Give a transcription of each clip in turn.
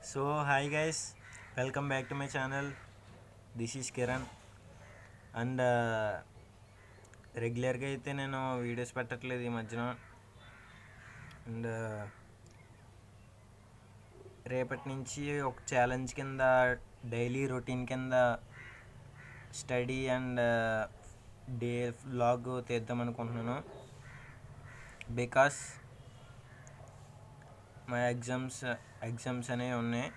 So, hi guys, welcome back to my channel. This is Kiran, and రెగ్యులర్గా అయితే నేను videos పెట్టట్లేదు ఈ మధ్యన. అండ్ రేపటి నుంచి ఒక ఛాలెంజ్ కింద డైలీ రొటీన్ కింద స్టడీ అండ్ డే వ్లాగ్ తీద్దాం అనుకుంటున్నాను. బికాస్ మా ఎగ్జామ్స్ అనేవి ఉన్నాయి.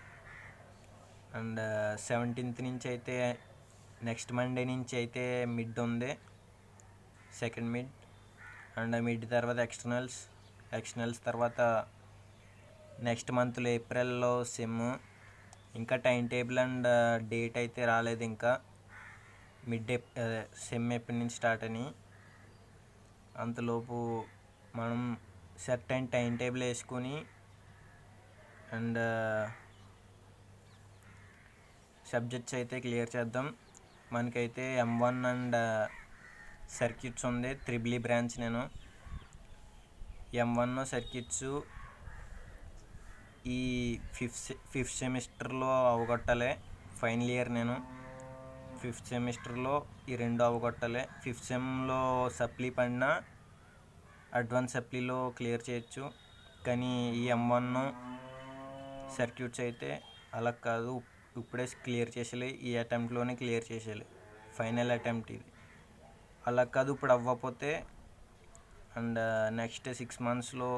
అండ్ 17th నుంచి అయితే నెక్స్ట్ మండే నుంచి అయితే మిడ్ ఉంది, సెకండ్ మిడ్. అండ్ మిడ్ తర్వాత ఎక్స్టర్నల్స్ తర్వాత నెక్స్ట్ మంత్లో ఏప్రిల్లో సెమ్. ఇంకా టైం టేబుల్ అండ్ డేట్ అయితే రాలేదు ఇంకా, సెమ్ ఎప్పటి నుంచి స్టార్ట్ అని. అంతలోపు మనం సర్టైన్ టైం టేబుల్ వేసుకొని అండ్ సబ్జెక్ట్స్ అయితే క్లియర్ చేద్దాం. మనకైతే M1 అండ్ సర్క్యూట్స్ ఉంది, త్రిబుల్ బ్రాంచ్. నేను M1 సర్క్యూట్స్ ఈ ఫిఫ్త్ సెమిస్టర్లో అవగొట్టాలి. ఫైనల్ ఇయర్ నేను ఫిఫ్త్ సెమిస్టర్లో ఈ రెండు అవగొట్టాలి. ఫిఫ్త్ సెమ్లో సప్లీ పడినా అడ్వాన్స్ సప్లీలో క్లియర్ చేయొచ్చు, కానీ ఈ M1 సర్క్యూట్స్ అయితే అలా కాదు, ఇప్పుడే క్లియర్ చేసేయాలి, ఈ అటెంప్ట్లోనే క్లియర్ చేసేయాలి. ఫైనల్ అటెంప్ట్ ఇది. అలా కాదు ఇప్పుడు అవ్వకపోతే అండ్ నెక్స్ట్ 6 monthsలో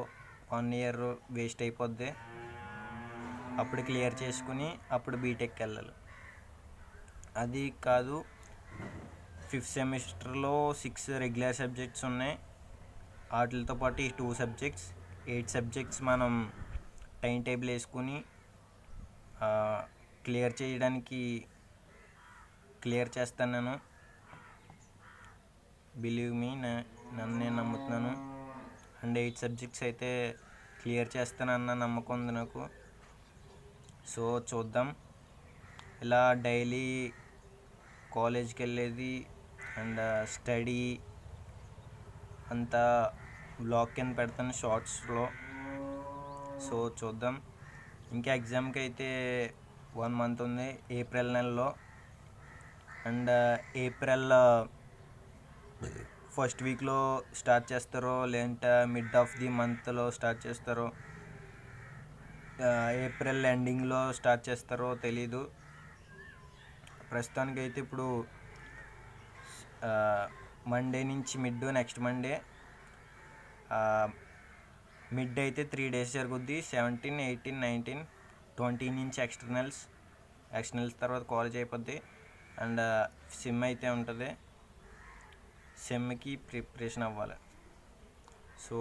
1 year వేస్ట్ అయిపోద్ది. అప్పుడు క్లియర్ చేసుకుని అప్పుడు బీటెక్కి వెళ్ళాలి. అది కాదు, ఫిఫ్త్ సెమిస్టర్లో 6 రెగ్యులర్ సబ్జెక్ట్స్ ఉన్నాయి, వాటితో పాటు ఈ 2 సబ్జెక్ట్స్, 8 సబ్జెక్ట్స్ మనం టైం టేబుల్ వేసుకుని క్లియర్ చేయడానికి క్లియర్ చేస్తాను నేను. బిలీవ్ మీ, నన్ను నేను నమ్ముతున్నాను. అండ్ 8 సబ్జెక్ట్స్ అయితే క్లియర్ చేస్తానన్న నమ్మకం ఉంది నాకు. సో చూద్దాం. ఇలా డైలీ కాలేజ్కి వెళ్ళేది అండ్ స్టడీ అంతా బ్లాగ్ కింద పెడతాను షార్ట్స్లో. సో చూద్దాం. ఇంకా ఎగ్జామ్కి అయితే 1 month ఉంది, ఏప్రిల్ నెలలో. అండ్ ఏప్రిల్ ఫస్ట్ వీక్లో స్టార్ట్ చేస్తారో లేదంటే మిడ్ ఆఫ్ ది మంత్లో స్టార్ట్ చేస్తారో, ఏప్రిల్ ఎండింగ్లో స్టార్ట్ చేస్తారో తెలీదు. ప్రస్తుతానికి అయితే ఇప్పుడు మండే నుంచి మిడ్, నెక్స్ట్ మండే. మిడ్ అయితే 3 days జరుగుద్ది, 17, 18, 19, 20 నుంచి ఎక్స్టర్నల్స్ తర్వాత కాలేజ్ అయిపోద్ది. అండ్ సెమ్ అయితే ఉంటుంది, సెమ్కి ప్రిపరేషన్ అవ్వాలి. సో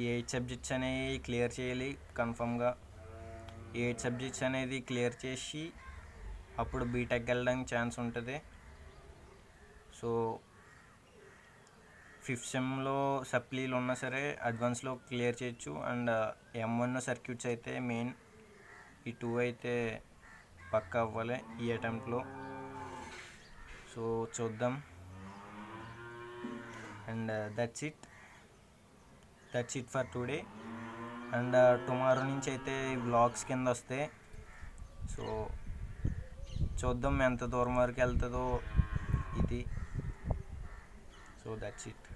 ఈ 8 సబ్జెక్ట్స్ అనేవి క్లియర్ చేయాలి కన్ఫామ్గా. 8 సబ్జెక్ట్స్ అనేది క్లియర్ చేసి అప్పుడు బీటెక్ వెళ్ళడానికి ఛాన్స్ ఉంటుంది. సో ఫిఫ్త్ సెమ్లో సప్లీలు ఉన్నా సరే అడ్వాన్స్లో క్లియర్ చేయొచ్చు. అండ్ M1 సర్క్యూట్స్ అయితే మెయిన్, ఈ 2 అయితే పక్కా అవ్వాలి ఈ అటెంప్ట్లో. సో చూద్దాం. And that's it for today. And tomorrow నుంచి అయితే వ్లాగ్స్ కింద వస్తాయి. సో చూద్దాం ఎంత దూరం వరకు వెళ్తుందో ఇది. So that's it.